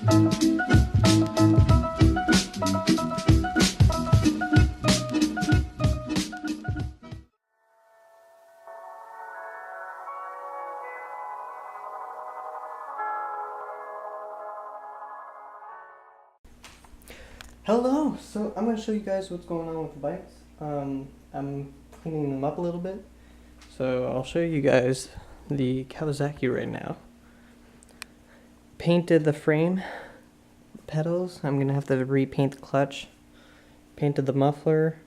Hello! So I'm going to show you guys what's going on with the bikes. I'm cleaning them up a little bit. So I'll show you guys the Kawasaki right now. Painted the frame, pedals. I'm going to have to repaint the clutch. Painted the muffler.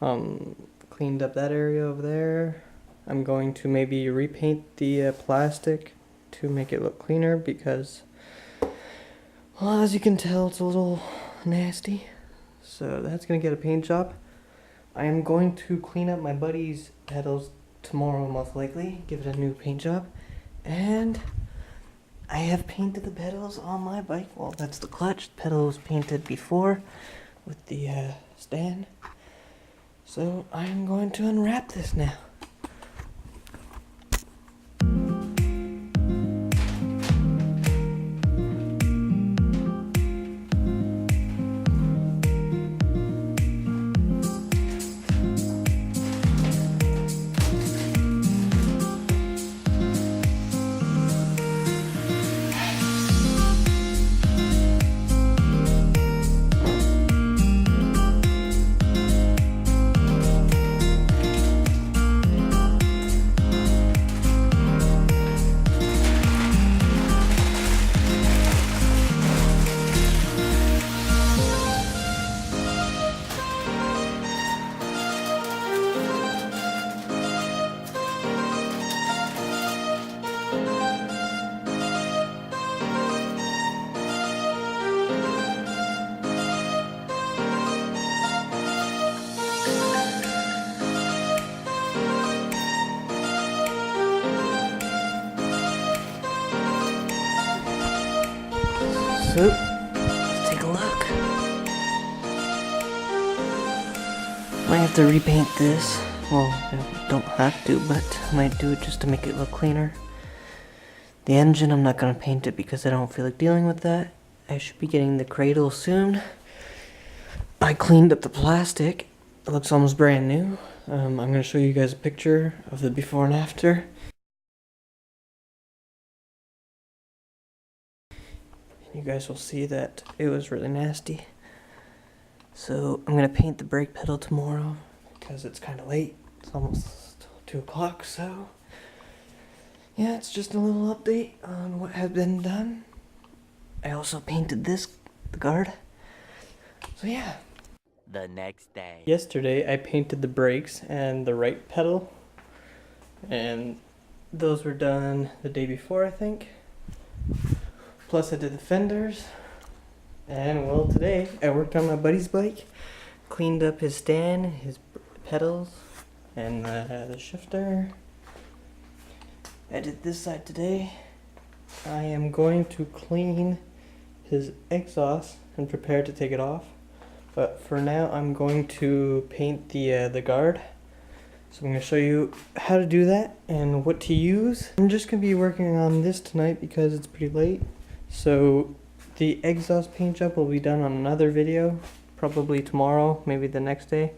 Cleaned up that area over there. I'm going to maybe repaint the plastic to make it look cleaner because, well, as you can tell, it's a little nasty. So that's gonna get a paint job. I am going to clean up my buddy's pedals tomorrow, most likely, give it a new paint job. And I have painted the pedals on my bike. Well, that's the clutch. The pedal was painted before with the stand. So I am going to unwrap this now. So, let's take a look. Might have to repaint this. Well, I don't have to, but I might do it just to make it look cleaner. The engine, I'm not going to paint it because I don't feel like dealing with that. I should be getting the cradle soon. I cleaned up the plastic. It looks almost brand new. I'm going to show you guys a picture of the before and after. You guys will see that it was really nasty. So I'm gonna paint the brake pedal tomorrow because it's kind of late. It's almost 2 o'clock, so yeah, it's just a little update on what has been done. I also painted the guard. So yeah. The next day. Yesterday I painted the brakes and the right pedal, and those were done the day before, I think. Plus I did the fenders, and well, today I worked on my buddy's bike, cleaned up his stand, his pedals, and the shifter. I did this side today. I am going to clean his exhaust and prepare to take it off, but for now I'm going to paint the guard. So I'm going to show you how to do that and what to use. I'm just going to be working on this tonight because it's pretty late. So the exhaust paint job will be done on another video, probably tomorrow, maybe the next day.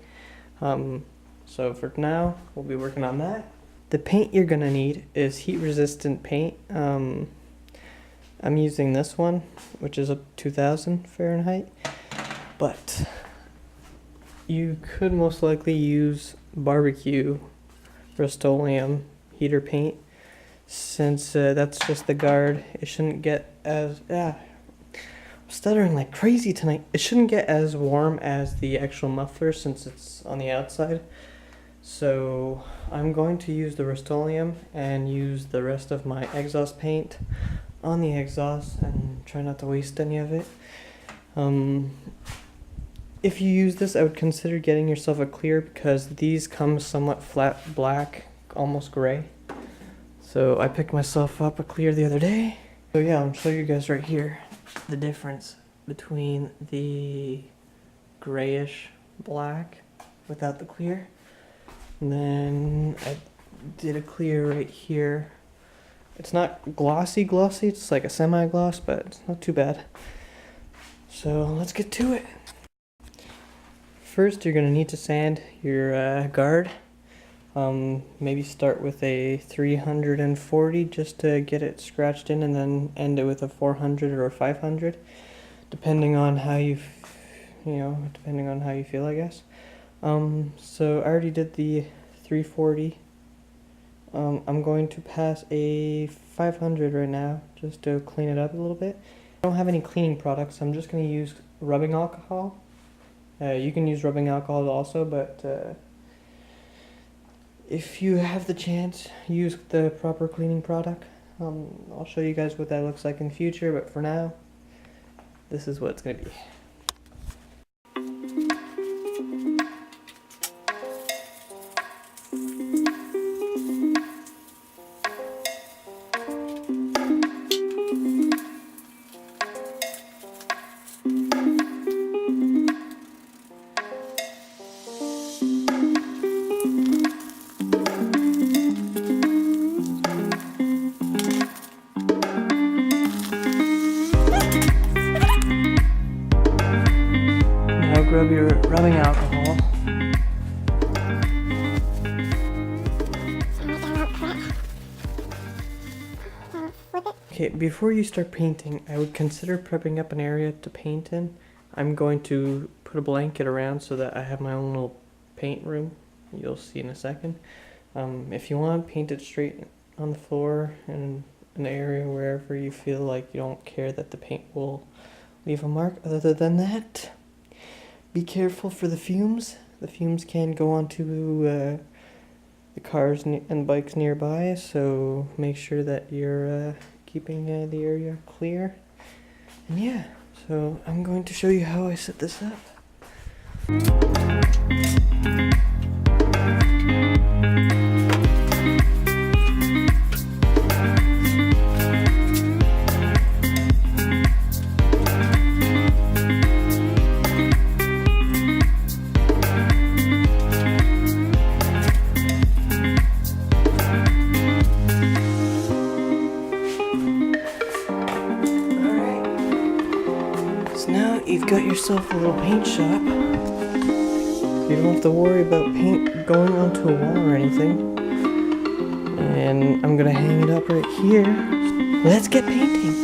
So for now, we'll be working on that. The paint you're gonna need is heat resistant paint. I'm using this one, which is a 2000 Fahrenheit, but you could most likely use barbecue Rust-Oleum heater paint. Since that's just the guard, it shouldn't get as, I'm stuttering like crazy tonight. It shouldn't get as warm as the actual muffler since it's on the outside. So I'm going to use the Rust-Oleum and use the rest of my exhaust paint on the exhaust and try not to waste any of it. If you use this, I would consider getting yourself a clear because these come somewhat flat black, almost gray. So I picked myself up a clear the other day. So yeah, I'll show you guys right here the difference between the grayish black without the clear. And then I did a clear right here, It's not glossy, it's like a semi-gloss, but it's not too bad. So let's get to it. First, you're gonna need to sand your guard. Maybe start with a 340 just to get it scratched in, and then end it with a 400 or a 500, depending on how depending on how you feel, I guess. So I already did the 340. I'm going to pass a 500 right now just to clean it up a little bit. I don't have any cleaning products. I'm just going to use rubbing alcohol. You can use rubbing alcohol also, but if you have the chance, use the proper cleaning product. I'll show you guys what that looks like in the future, but for now, this is what it's going to be. Rub your rubbing alcohol. Okay, before you start painting, I would consider prepping up an area to paint in. I'm going to put a blanket around so that I have my own little paint room. You'll see in a second. If you want, paint it straight on the floor in an area wherever you feel like you don't care that the paint will leave a mark. Other than that, be careful for the fumes. The fumes can go onto the cars and bikes nearby, so make sure that you're keeping the area clear. And yeah, so I'm going to show you how I set this up. Now you've got yourself a little paint shop. You don't have to worry about paint going onto a wall or anything. And I'm gonna hang it up right here. Let's get painting.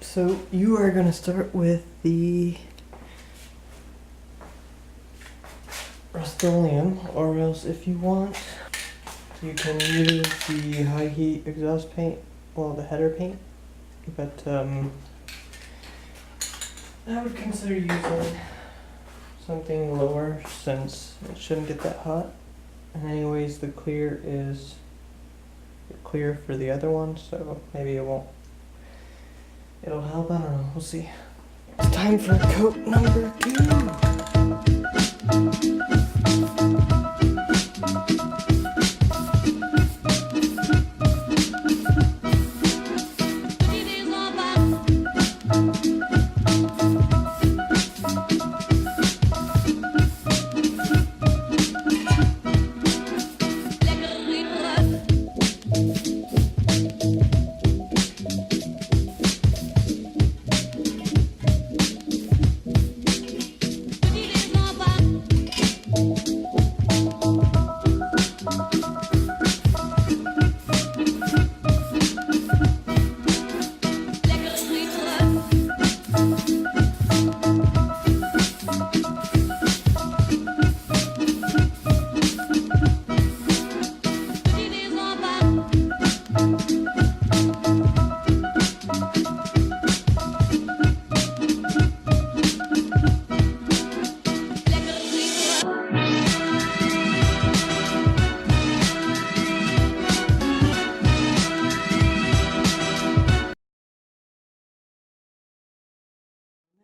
So you are going to start with the Rust-Oleum, or else if you want, you can use the high heat exhaust paint, well, the header paint, but I would consider using something lower since it shouldn't get that hot. And anyways, the clear is clear for the other one, so maybe it'll help, I don't know, we'll see. It's time for coat number 2.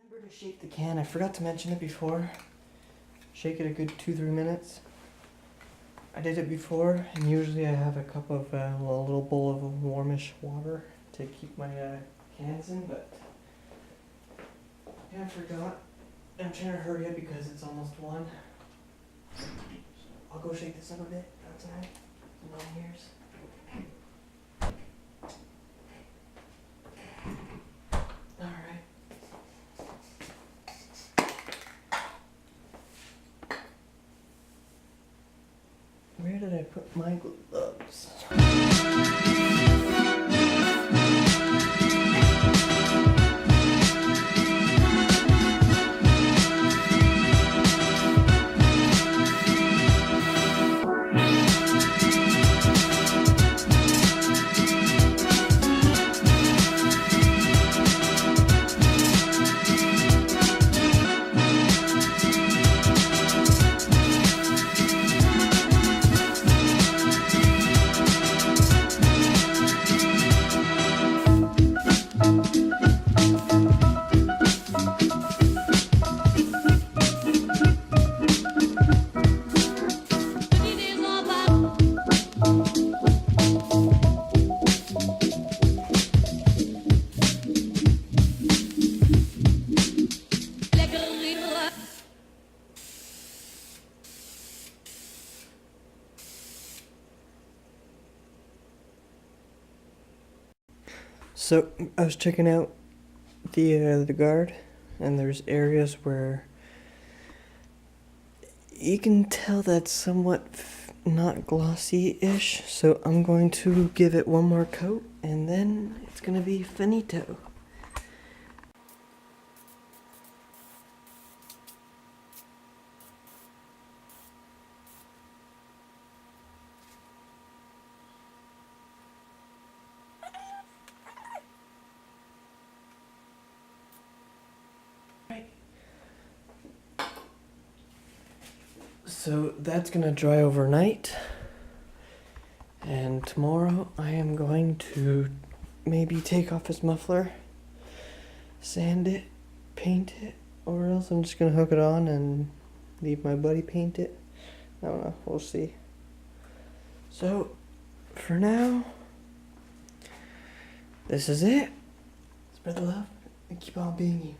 Remember to shake the can. I forgot to mention it before. Shake it a good 2-3 minutes. I did it before, and usually I have a cup of a little bowl of warmish water to keep my cans in, but yeah, I forgot. I'm trying to hurry up because it's almost 1. I'll go shake this up a bit outside. No one hears. Alright. Where did I put my gloves? So I was checking out the guard, and there's areas where you can tell that's somewhat not glossy-ish. So I'm going to give it one more coat, and then it's gonna be finito. So that's gonna dry overnight, and tomorrow I am going to maybe take off his muffler, sand it, paint it, or else I'm just gonna hook it on and leave my buddy paint it. I don't know, we'll see. So for now, this is it. Spread the love and keep on being you.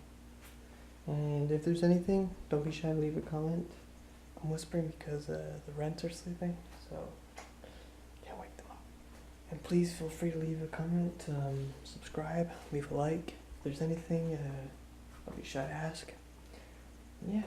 And if there's anything, don't be shy to leave a comment. I'm whispering because the rents are sleeping, so can't wake them up. And please feel free to leave a comment, subscribe, leave a like. If there's anything, don't be shy to ask. Yeah.